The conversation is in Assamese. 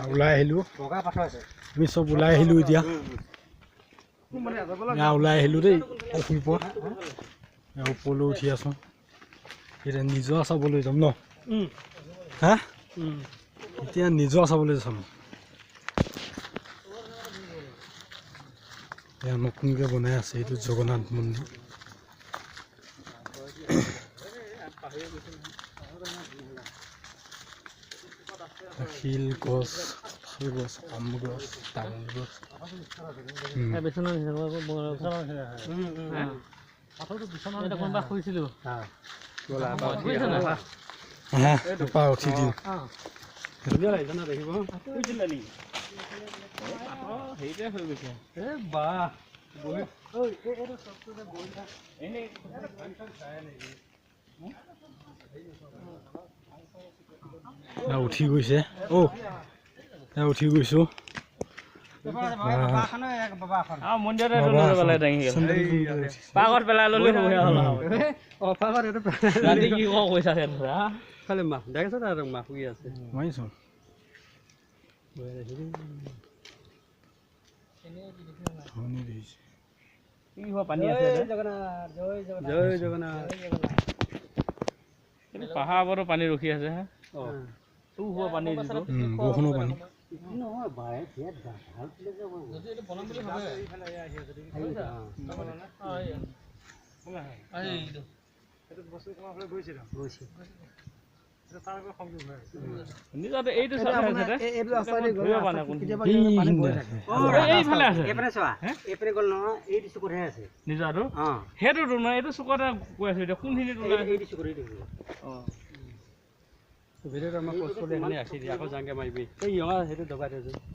ওলাই আহিলোঁ আমি চব ওলাই আহিলোঁ এতিয়া ওলাই আহিলোঁ দেই ওপৰত ওপৰলৈ উঠি আছোঁ এতিয়া নিজৰ চাবলৈ যাম ন হা এতিয়া নিজৰ চাবলৈ যাম এয়া নতুনকৈ বনাই আছে এইটো জগন্নাথ মন্দিৰ শিল গছ কঁঠাল গছ আম গছ তামোল গছ উঠি দিওঁ উঠি গৈছে উঠি গৈছো পাহাৰতো পানী ৰখি আছে পানী বৰষুণৰ পানী ভিডিঅ'টো আমাক পোষ্ট কৰি এখানে আছে আকৌ যাংগে মাৰিবি এই সেইটো দবাই থৈছো